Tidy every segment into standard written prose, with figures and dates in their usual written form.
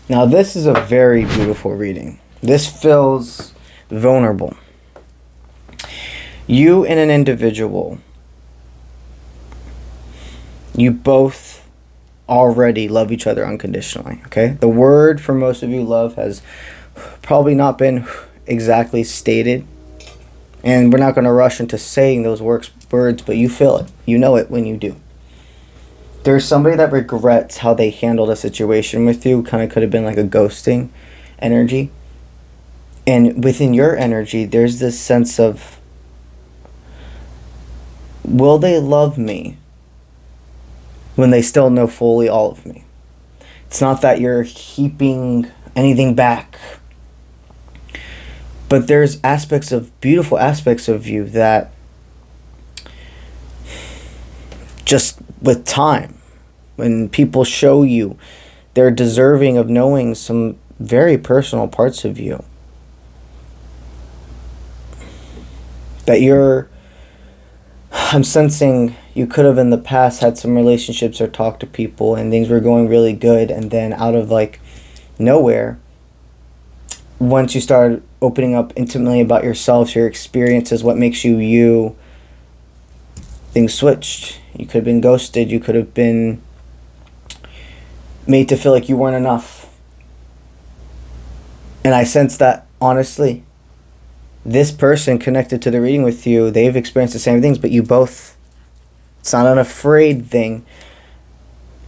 Now, this is a very beautiful reading. This feels vulnerable. You and an individual, you both already love each other unconditionally, okay? The word for most of you, love, has probably not been exactly stated. And we're not going to rush into saying those words, but you feel it. You know it when you do. There's somebody that regrets how they handled a situation with you. Kind of could have been like a ghosting energy. And within your energy, there's this sense of, will they love me when they still know fully all of me? It's not that you're heaping anything back, but there's aspects of, beautiful aspects of you that just with time, when people show you, they're deserving of knowing some very personal parts of you that I'm sensing you could have in the past had some relationships or talked to people and things were going really good, and then out of like nowhere, once you started opening up intimately about yourselves, your experiences, what makes you you, things switched. You could have been ghosted. You could have been made to feel like you weren't enough. And I sense that, honestly, this person connected to the reading with you, they've experienced the same things, but you both, it's not an afraid thing,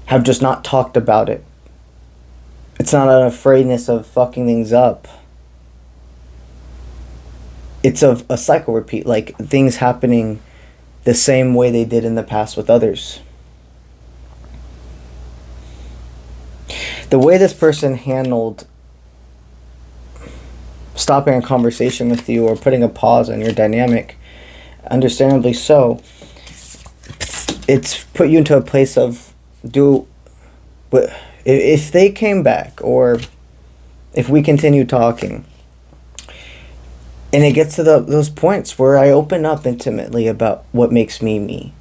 have just not talked about it. It's not an afraidness of fucking things up. It's of a cycle repeat, like things happening the same way they did in the past with others. The way this person handled stopping a conversation with you or putting a pause on your dynamic, understandably so, it's put you into a place of, if they came back, or if we continue talking, and it gets to those points where I open up intimately about what makes me me,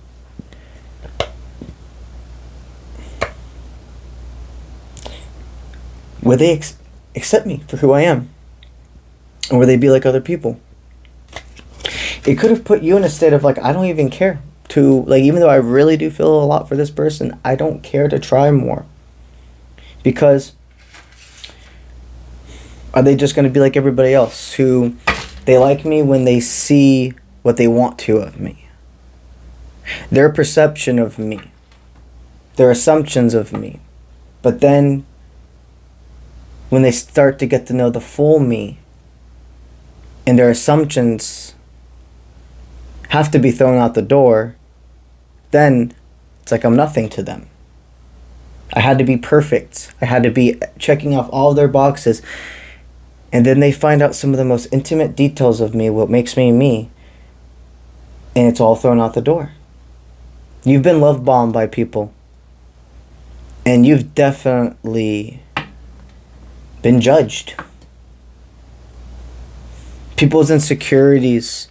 will they accept me for who I am? Or will they be like other people? It could have put you in a state of like, I don't even care to, like, even though I really do feel a lot for this person, I don't care to try more. Because are they just going to be like everybody else, who they like me when they see what they want to of me? Their perception of me, their assumptions of me. But then when they start to get to know the full me, and their assumptions have to be thrown out the door, then it's like I'm nothing to them. I had to be perfect. I had to be checking off all of their boxes. And then they find out some of the most intimate details of me, what makes me me, and it's all thrown out the door. You've been love bombed by people. And you've definitely been judged. People's insecurities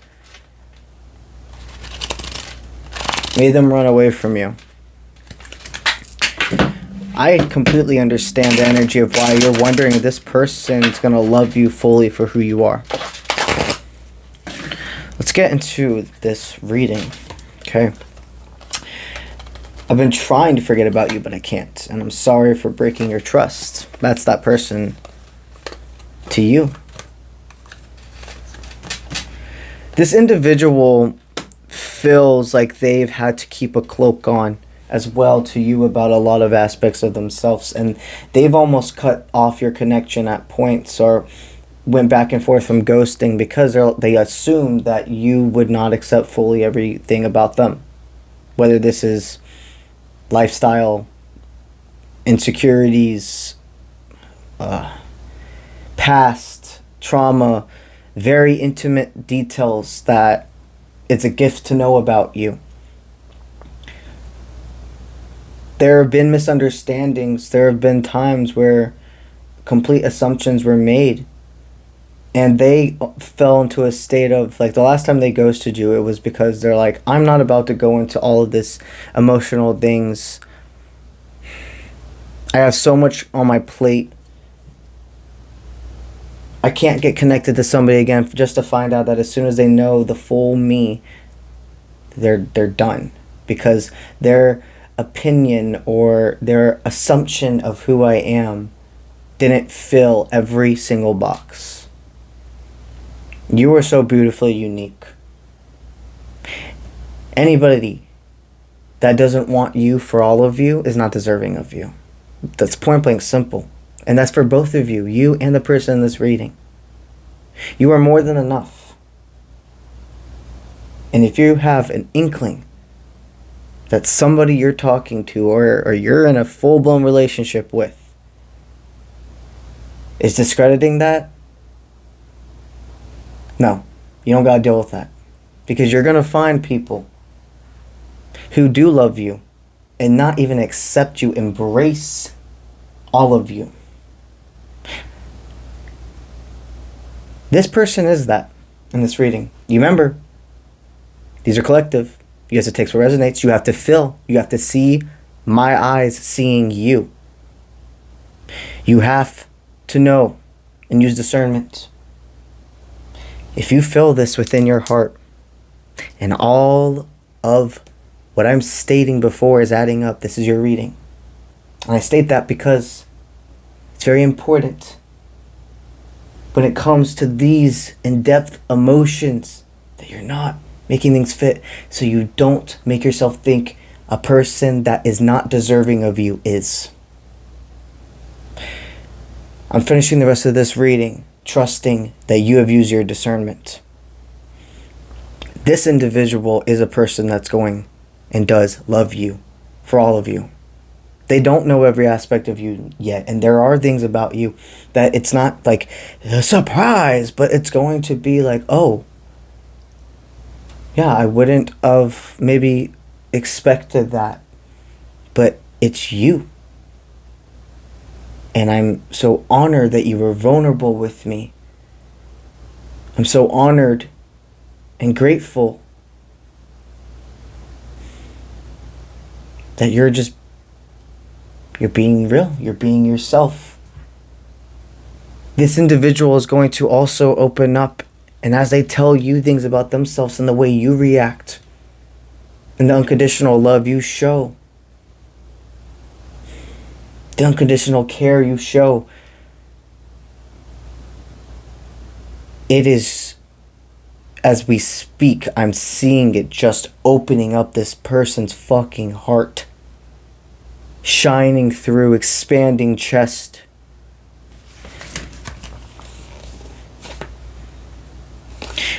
made them run away from you. I completely understand the energy of why you're wondering if this person's going to love you fully for who you are. Let's get into this reading, okay? I've been trying to forget about you, but I can't. And I'm sorry for breaking your trust. That's that person to you. This individual feels like they've had to keep a cloak on as well to you about a lot of aspects of themselves, and they've almost cut off your connection at points, or went back and forth from ghosting, because they assumed that you would not accept fully everything about them, whether this is lifestyle, insecurities, past trauma, very intimate details that it's a gift to know about you. There have been misunderstandings. There have been times where complete assumptions were made, and they fell into a state of, like, the last time they ghosted you, it was because they're like, I'm not about to go into all of this emotional things. I have so much on my plate I can't get connected to somebody again just to find out that as soon as they know the full me, they're done. Because their opinion or their assumption of who I am didn't fill every single box. You are so beautifully unique. Anybody that doesn't want you for all of you is not deserving of you. That's point blank simple. And that's for both of you, you and the person in this reading. You are more than enough. And if you have an inkling that somebody you're talking to or you're in a full-blown relationship with is discrediting that, no, you don't got to deal with that. Because you're going to find people who do love you and not even accept you, embrace all of you. This person is that in this reading. You remember, these are collective. You have to take what resonates. You have to feel. You have to see my eyes seeing you. You have to know and use discernment. If you feel this within your heart and all of what I'm stating before is adding up, this is your reading. And I state that because it's very important when it comes to these in-depth emotions that you're not making things fit, so you don't make yourself think a person that is not deserving of you is. I'm finishing the rest of this reading, trusting that you have used your discernment. This individual is a person that's going and does love you for all of you. They don't know every aspect of you yet, and there are things about you that it's not like a surprise, but it's going to be like, oh, yeah, I wouldn't have maybe expected that, but it's you. And I'm so honored that you were vulnerable with me. I'm so honored and grateful that you're being real. You're being yourself. This individual is going to also open up, and as they tell you things about themselves and the way you react and the unconditional love you show, the unconditional care you show, it is, as we speak, I'm seeing it just opening up this person's fucking heart, shining through, expanding chest.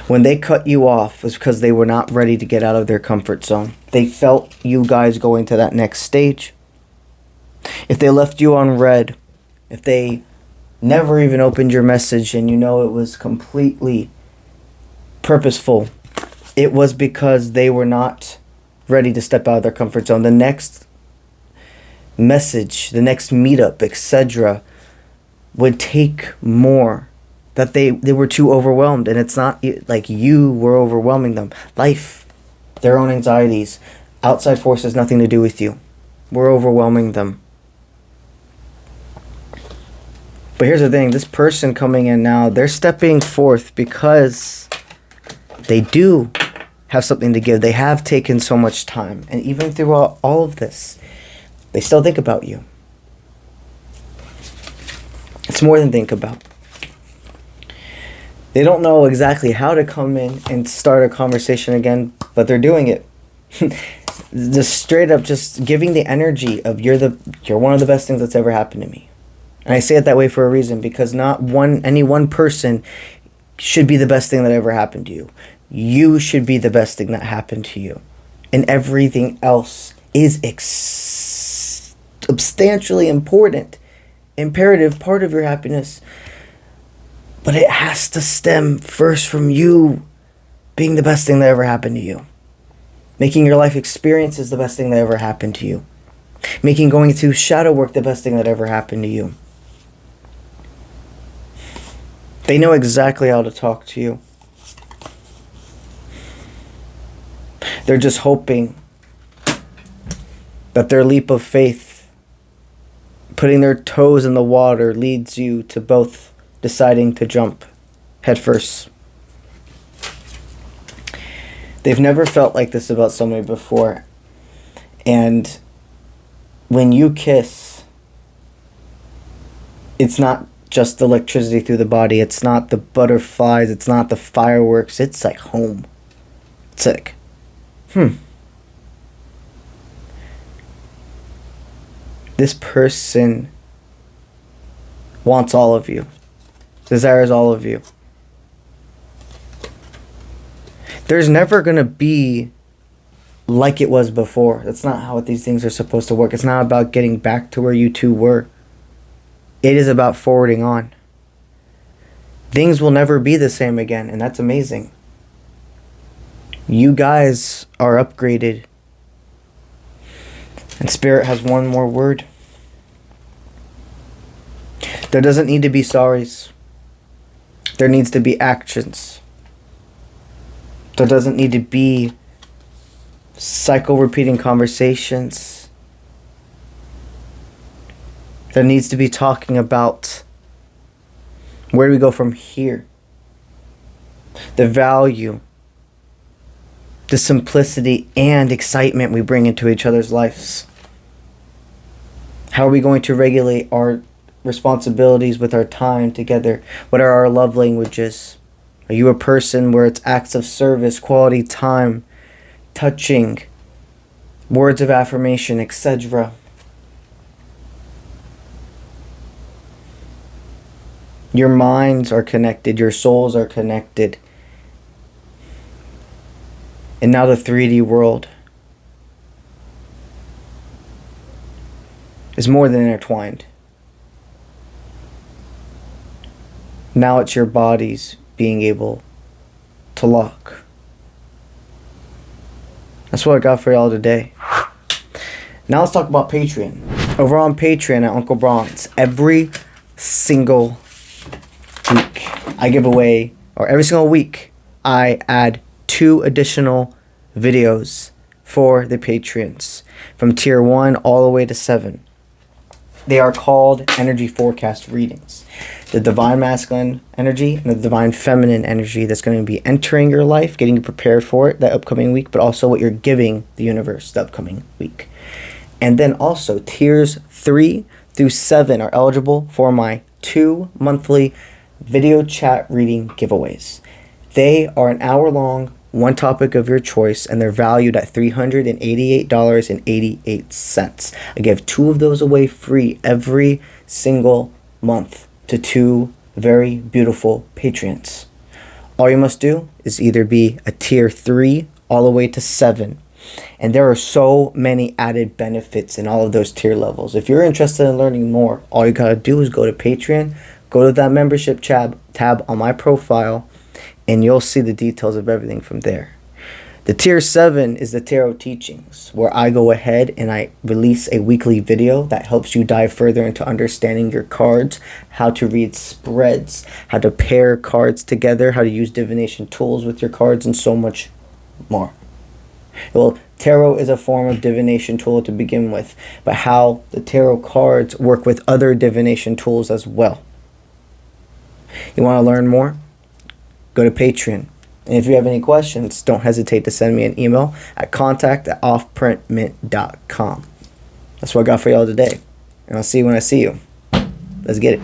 When they cut you off, it was because they were not ready to get out of their comfort zone. They felt you guys going to that next stage. If they left you on red, if they never even opened your message and you know it was completely purposeful, it was because they were not ready to step out of their comfort zone. The next message, the next meetup, etc., would take more. That they were too overwhelmed, and it's not like you were overwhelming them. Life, their own anxieties, outside forces, nothing to do with you. We're overwhelming them. But here's the thing, this person coming in now, they're stepping forth because they do have something to give. They have taken so much time, and even through all of this, they still think about you. It's more than think about. They don't know exactly how to come in and start a conversation again, but they're doing it. Just straight up, just giving the energy of you're one of the best things that's ever happened to me. And I say it that way for a reason, because not any one person should be the best thing that ever happened to you. You should be the best thing that happened to you. And everything else is substantially important, imperative part of your happiness. But it has to stem first from you being the best thing that ever happened to you. Making your life experiences the best thing that ever happened to you. Making going through shadow work the best thing that ever happened to you. They know exactly how to talk to you. They're just hoping that their leap of faith, putting their toes in the water, leads you to both deciding to jump headfirst. They've never felt like this about somebody before. And when you kiss, it's not just electricity through the body. It's not the butterflies. It's not the fireworks. It's like home. It's like, This person wants all of you. Desires all of you. There's never going to be like it was before. That's not how these things are supposed to work. It's not about getting back to where you two were. It is about forwarding on. Things will never be the same again, and that's amazing. You guys are upgraded. And Spirit has one more word. There doesn't need to be sorries. There needs to be actions. There doesn't need to be cycle-repeating conversations. There needs to be talking about where do we go from here? The value, the simplicity and excitement we bring into each other's lives. How are we going to regulate our responsibilities with our time together? What are our love languages? Are you a person where it's acts of service, quality time, touching, words of affirmation, etc.? Your minds are connected, your souls are connected. And now the 3D world is more than intertwined. Now it's your bodies being able to lock. That's what I got for y'all today. Now let's talk about Patreon. Over on Patreon at Uncle Bronze, every single week I give away, or every single week I add 2 additional videos for the Patreons from tier 1 all the way to 7. They are called energy forecast readings. The divine masculine energy and the divine feminine energy that's going to be entering your life, getting you prepared for it that upcoming week, but also what you're giving the universe the upcoming week. And then also tiers 3 through 7 are eligible for my 2 monthly video chat reading giveaways. They are an hour-long, one topic of your choice, and they're valued at $388.88. I give 2 of those away free every single month to 2 very beautiful Patreons. All you must do is either be a tier 3 all the way to 7. And there are so many added benefits in all of those tier levels. If you're interested in learning more, all you gotta do is go to Patreon, go to that membership tab on my profile, and you'll see the details of everything from there. The tier 7 is the tarot teachings, where I go ahead and I release a weekly video that helps you dive further into understanding your cards, how to read spreads, how to pair cards together, how to use divination tools with your cards, and so much more. Well, tarot is a form of divination tool to begin with, but how the tarot cards work with other divination tools as well. You want to learn more? Go to Patreon. And if you have any questions, don't hesitate to send me an email at contact@offprintmint.com. That's what I got for y'all today. And I'll see you when I see you. Let's get it.